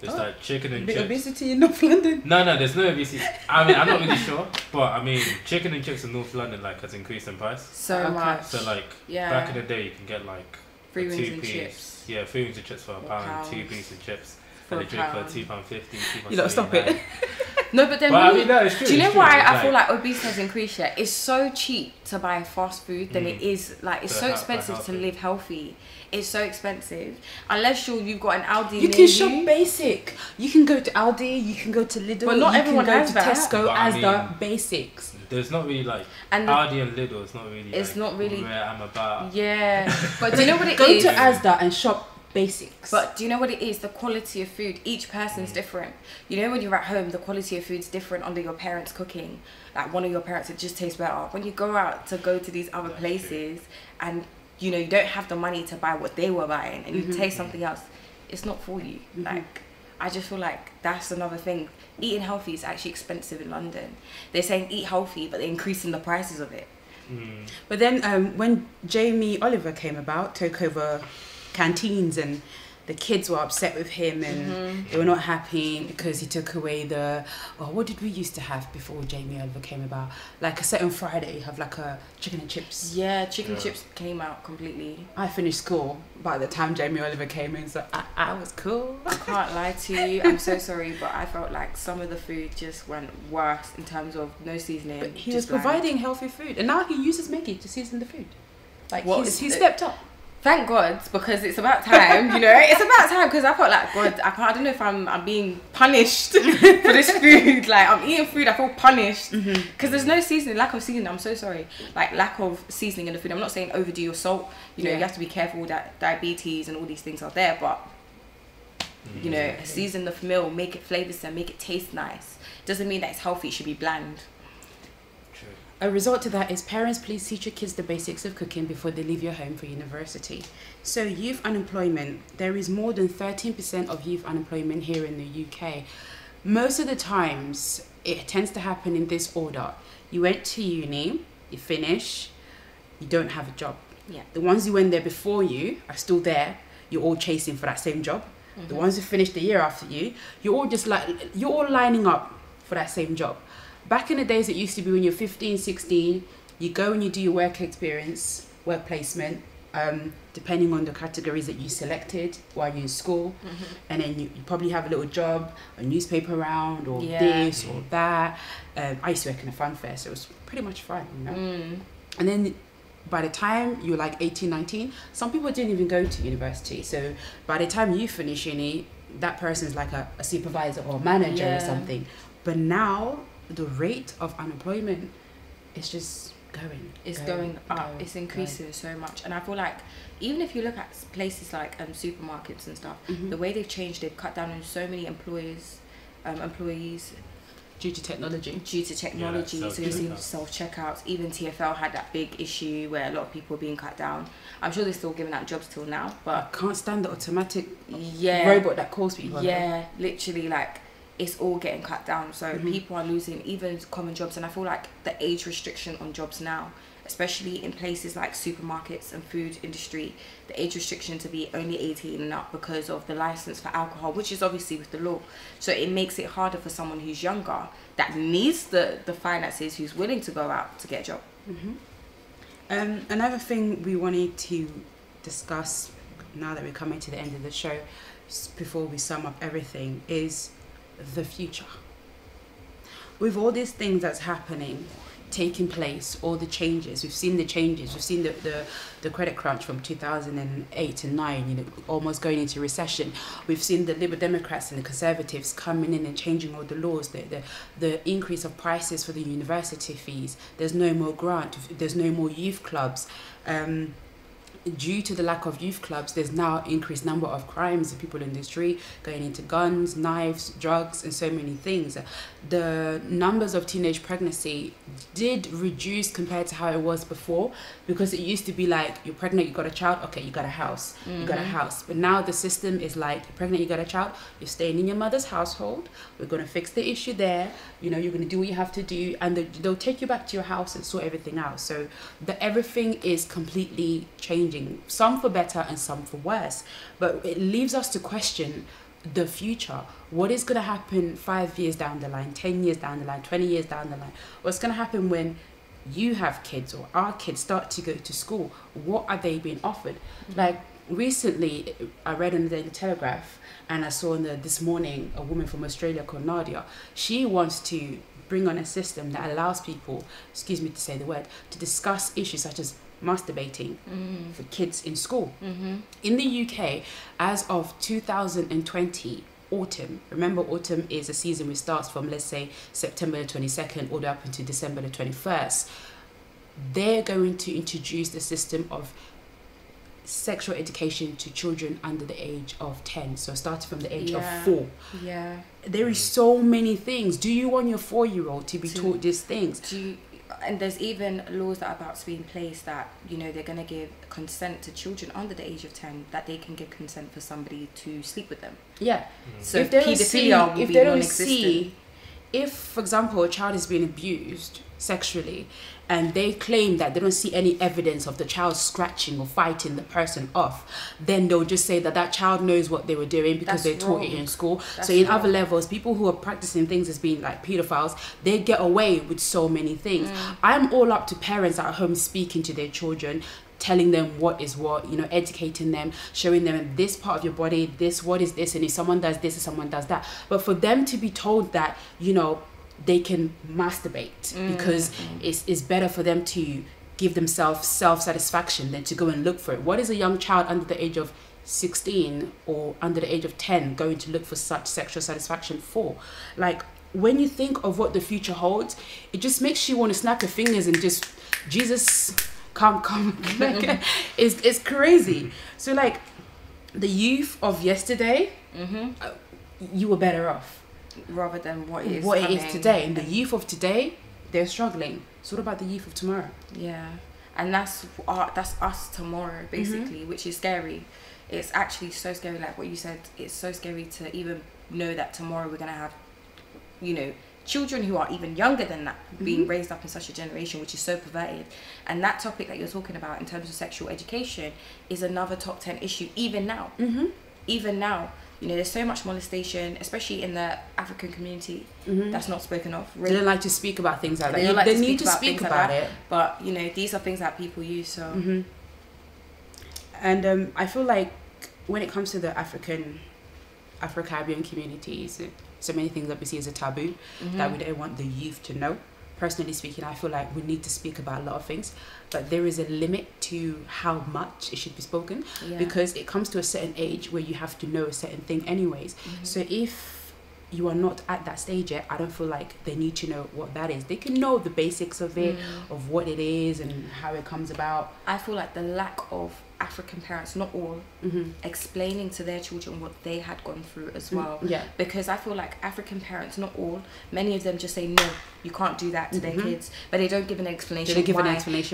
is that chicken and chips. Obesity in North London? No, there's no obesity. I mean, I'm not really sure, but I mean, chicken and chips in North London like has increased in price. So much. So like back in the day, you can get like 3 wings and piece. chips. Yeah, 3 wings and chips for £1, 2 pieces of chips, and a drink for £2.50. You lot stop it. No, but then I mean, no, it's true. Do you know true. why I feel like obesity has increased? Yeah, it's so cheap to buy fast food than it is like it's so expensive to live healthy. It's so expensive unless you've got an Aldi. You can shop basic. You can go to Aldi. You can go to Lidl. But not everyone has that. Tesco But as I the mean, basics. There's not really like And Aldi and Lidl. It's not really. It's like not really where I'm about. Yeah, but do you know what it Go is? to Asda and shop basics. But do you know what it is? The quality of food. Each person's different. You know, when you're at home, the quality of food's different under your parents' cooking. Like one of your parents, it just tastes better. When you go out to these other places, and you know you don't have the money to buy what they were buying, and you taste something else, it's not for you. Like I just feel like that's another thing. Eating healthy is actually expensive in London. They're saying eat healthy, but they're increasing the prices of it. But then when Jamie Oliver came about, took over canteens, and the kids were upset with him, and they were not happy because he took away what did we used to have before Jamie Oliver came about? Like a certain Friday, you have like a chicken and chips. Yeah, chicken chips came out completely. I finished school by the time Jamie Oliver came in, so I was cool. I can't lie to you, I'm so sorry, but I felt like some of the food just went worse in terms of no seasoning. But he was providing healthy food, and now he uses Maggi to season the food. Like he stepped up. Thank God, because it's about time, you know. It's about time because I felt like God. I don't know if I'm being punished for this food. Like I'm eating food, I feel punished because there's no seasoning, lack of seasoning. I'm so sorry. Like lack of seasoning in the food. I'm not saying overdo your salt. You know, you have to be careful that diabetes and all these things are there. But you know, season the meal, make it flavoursome, make it taste nice. Doesn't mean that it's healthy. It should be bland. A result to that is parents, please teach your kids the basics of cooking before they leave your home for university. So youth unemployment, there is more than 13% of youth unemployment here in the UK. Most of the times it tends to happen in this order. You went to uni, you finish, you don't have a job. Yeah. The ones who went there before you are still there, you're all chasing for that same job. The ones who finished the year after you, you're all lining up for that same job. Back in the days, it used to be when you're 15, 16, you go and you do your work experience, work placement, depending on the categories that you selected while you're in school. And then you probably have a little job, a newspaper round, or this or that. I used to work in a fun fair, so it was pretty much fun, you know. And then by the time you're like 18, 19, some people didn't even go to university. So by the time you finish uni, that person is like a supervisor or manager or something. But now, the rate of unemployment is just going up. It's increasing so much, and I feel like even if you look at places like supermarkets and stuff, the way they've changed, they've cut down on so many employees due to technology. So you've seen self-checkouts. Even TfL had that big issue where a lot of people were being cut down. I'm sure they're still giving out jobs till now, but I can't stand the automatic robot that calls people. Yeah, literally, like it's all getting cut down, so people are losing even common jobs. And I feel like the age restriction on jobs now, especially in places like supermarkets and food industry, the age restriction to be only 18 and up because of the license for alcohol, which is obviously with the law. So it makes it harder for someone who's younger, that needs the finances, who's willing to go out to get a job. Another thing we wanted to discuss now that we're coming to the end of the show, before we sum up everything, is the future. With all these things that's happening, taking place, all the changes, we've seen the changes, we've seen the credit crunch from 2008 and 9, you know, almost going into recession. We've seen the Liberal Democrats and the Conservatives coming in and changing all the laws, the increase of prices for the university fees. There's no more grant, there's no more youth clubs. Due to the lack of youth clubs, there's now increased number of crimes of people in the street, going into guns, knives, drugs, and so many things. The numbers of teenage pregnancy did reduce compared to how it was before, because it used to be like, you're pregnant, you got a child, okay, you got a house, you got a house. But now the system is like, you're pregnant, you got a child, you're staying in your mother's household, we're going to fix the issue there, you know, you're going to do what you have to do, and they'll take you back to your house and sort everything out. So everything is completely changing. changing, some for better and some for worse. But it leaves us to question the future. What is going to happen 5 years down the line, 10 years down the line, 20 years down the line? What's going to happen when you have kids or our kids start to go to school? What are they being offered? Like recently, I read in the Daily Telegraph and I saw this morning a woman from Australia called Nadia. She wants to bring on a system that allows people, excuse me to say the word, to discuss issues such as masturbating for kids in school. In the UK, as of 2020 autumn, remember autumn is a season which starts from, let's say, September the 22nd all the way up into December the 21st, they're going to introduce the system of sexual education to children under the age of 10, so starting from the age of 4. There is so many things. Do you want your 4-year-old to be taught these things? And there's even laws that are about to be in place that, you know, they're going to give consent to children under the age of 10, that they can give consent for somebody to sleep with them. So if they don't see, if for example a child is being abused sexually and they claim that they don't see any evidence of the child scratching or fighting the person off, then they'll just say that that child knows what they were doing because they taught it in school. So in other levels, people who are practicing things as being like pedophiles, they get away with so many things. I'm all up to parents at home speaking to their children, telling them what is what, you know, educating them, showing them this part of your body, this, what is this, and if someone does this or someone does that. But for them to be told that, you know, they can masturbate because it's better for them to give themselves self-satisfaction than to go and look for it. What is a young child under the age of 16 or under the age of 10 going to look for such sexual satisfaction for? Like, when you think of what the future holds, it just makes you want to snap your fingers and just, Jesus, come. Like, it's crazy. So like, the youth of yesterday, you were better off rather than what it is today. And the youth of today, they're struggling. So what about the youth of tomorrow? And that's us tomorrow, basically, which is scary. It's actually so scary, like what you said. It's so scary to even know that tomorrow we're gonna have, you know, children who are even younger than that being raised up in such a generation which is so perverted. And that topic that you're talking about in terms of sexual education is another top 10 issue even now. Even now, you know, there's so much molestation, especially in the African community, that's not spoken of. They don't like to speak about things like that. They need to speak about it. But, you know, these are things that people use, so... And I feel like when it comes to the Afro-Caribbean communities, so many things that we see as a taboo that we don't want the youth to know. Personally speaking, I feel like we need to speak about a lot of things, but there is a limit to how much it should be spoken, because it comes to a certain age where you have to know a certain thing anyways. So if you are not at that stage yet, I don't feel like they need to know what that is. They can know the basics of it, of what it is and how it comes about. I feel like the lack of African parents, not all, explaining to their children what they had gone through as well. Because I feel like African parents, not all, many of them just say no, you can't do that to their kids, but they don't give an explanation.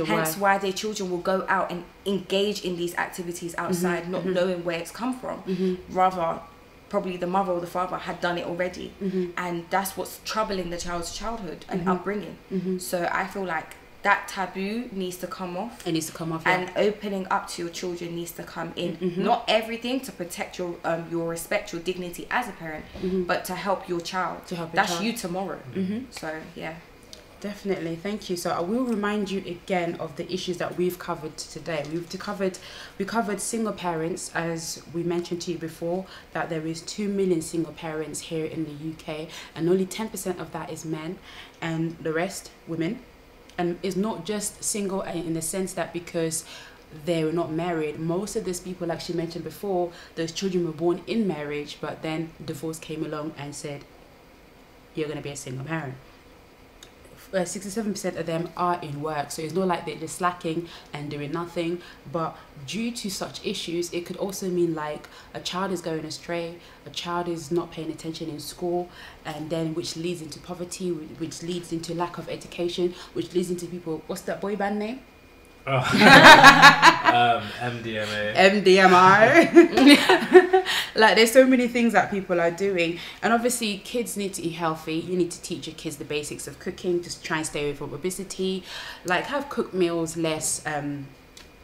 Hence why their children will go out and engage in these activities outside, not knowing where it's come from. Rather, probably the mother or the father had done it already, and that's what's troubling the child's childhood and upbringing. So I feel like that taboo needs to come off. It needs to come off, and opening up to your children needs to come in. Not everything to protect your respect, your dignity as a parent, but to help your child. That's you tomorrow. So yeah. Definitely, thank you. So I will remind you again of the issues that we've covered today. We covered single parents, as we mentioned to you before, that there is 2 million single parents here in the UK, and only 10% of that is men, and the rest women. And it's not just single in the sense that because they were not married, most of these people, like she mentioned before, those children were born in marriage, but then divorce came along and said, you're going to be a single parent. 67% of them are in work, so it's not like they're just slacking and doing nothing. But due to such issues, it could also mean like a child is going astray, a child is not paying attention in school, and then which leads into poverty, which leads into lack of education, which leads into people, what's that boy band name? MDMA. Like, there's so many things that people are doing, and obviously kids need to eat healthy. You need to teach your kids the basics of cooking, just try and stay away from obesity, like have cooked meals, less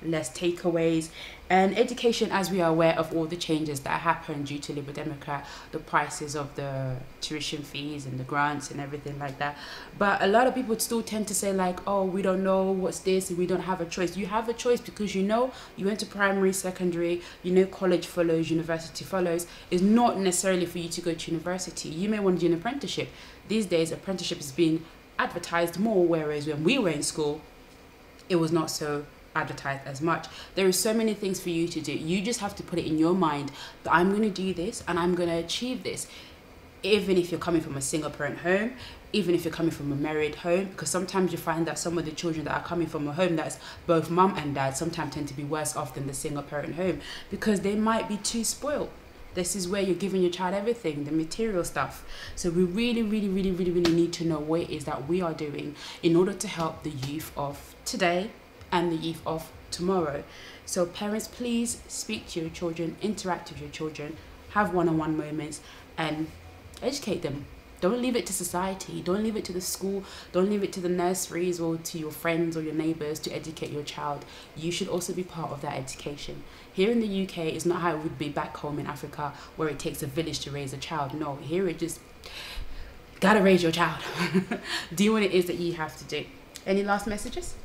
less takeaways, and education, as we are aware of all the changes that happened due to Liberal Democrat, the prices of the tuition fees and the grants and everything like that. But a lot of people still tend to say like, oh, we don't know what's this and we don't have a choice. You have a choice because you know you went to primary, secondary, you know college follows, university follows. It's not necessarily for you to go to university. You may want to do an apprenticeship. These days, apprenticeship is being advertised more, whereas when we were in school, it was not so advertised as much. There are so many things for you to do. You just have to put it in your mind that I'm going to do this and I'm going to achieve this. Even if you're coming from a single parent home, even if you're coming from a married home, because sometimes you find that some of the children that are coming from a home that's both mum and dad sometimes tend to be worse off than the single parent home because they might be too spoiled. This is where you're giving your child everything, the material stuff. So we really need to know what it is that we are doing in order to help the youth of today and the youth of tomorrow. So parents, please speak to your children, interact with your children, have one-on-one moments and educate them. Don't leave it to society, don't leave it to the school, don't leave it to the nurseries or to your friends or your neighbours to educate your child. You should also be part of that education. Here in the UK, it's not how it would be back home in Africa where it takes a village to raise a child. No, here it just gotta raise your child. Do what it is that you have to do. Any last messages?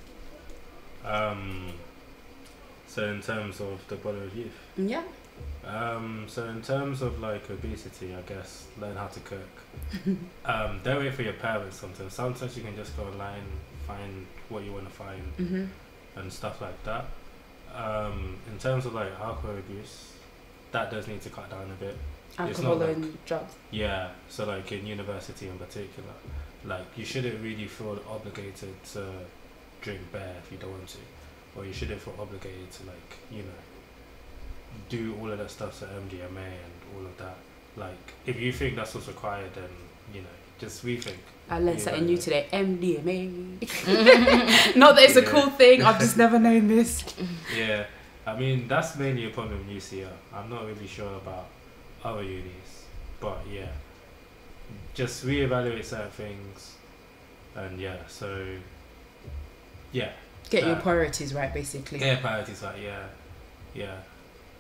So in terms of the body of youth? Yeah. So in terms of like obesity, I guess learn how to cook. Don't wait for your parents sometimes. Sometimes you can just go online, find what you want to find and stuff like that. In terms of like alcohol abuse, that does need to cut down a bit. Alcohol and drugs. Yeah, so like in university in particular, like you shouldn't really feel obligated to drink beer if you don't want to, or you shouldn't feel obligated to like, you know, do all of that stuff, so MDMA and all of that. Like if you think that's what's required, then you know, just rethink. I learned something new today, MDMA. Not that it's a cool thing, I've just never known this. Yeah, I mean that's mainly a problem in UCL. I'm not really sure about other unis, but yeah, just reevaluate certain things, and yeah, so yeah. Get your priorities right, basically. Get your priorities right, yeah. Yeah,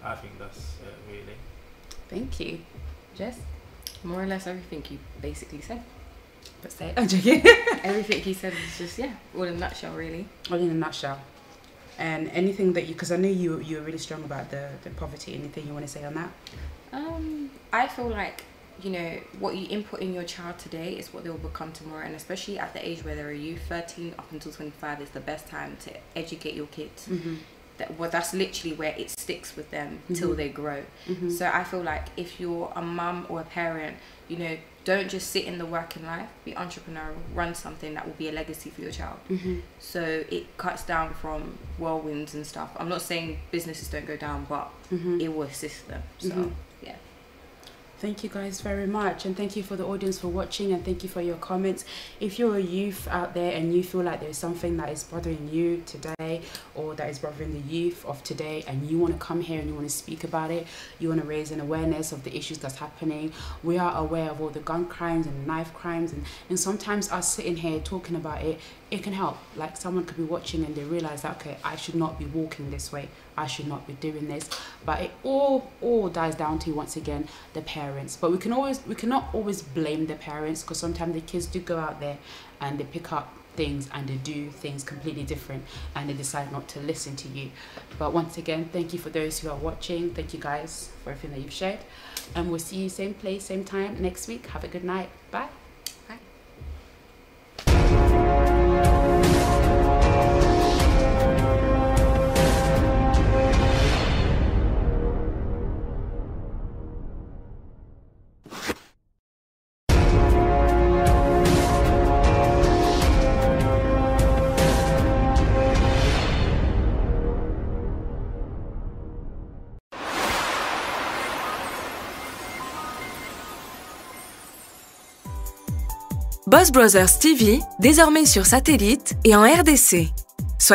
I think that's it, really. Thank you. Jess? More or less everything you basically said. But say it. I'm joking. Everything he said was just, yeah, all in a nutshell, really. All in a nutshell. And anything that you, because I know you were really strong about the poverty, anything you want to say on that? I feel like, you know, what you input in your child today is what they'll become tomorrow, and especially at the age where they're a youth, 13 up until 25 is the best time to educate your kids. That's literally where it sticks with them till they grow. So I feel like if you're a mum or a parent, you know, don't just sit in the working life, be entrepreneurial, run something that will be a legacy for your child. So it cuts down from whirlwinds and stuff. I'm not saying businesses don't go down, but it will assist them. So yeah. Thank you guys very much, and thank you for the audience for watching, and thank you for your comments. If you're a youth out there and you feel like there's something that is bothering you today, or that is bothering the youth of today, and you want to come here and you want to speak about it, you want to raise an awareness of the issues that's happening. We are aware of all the gun crimes and knife crimes, and sometimes us sitting here talking about it, it can help. Like someone could be watching and they realize that, okay, I should not be walking this way, I should not be doing this. But it all dies down to, once again, the parents. But we cannot always blame the parents, because sometimes the kids do go out there and they pick up things and they do things completely different and they decide not to listen to you. But once again, thank you for those who are watching. Thank you guys for everything that you've shared, and we'll see you same place, same time next week. Have a good night. Bye. Boss Brothers TV, désormais sur satellite et en RDC.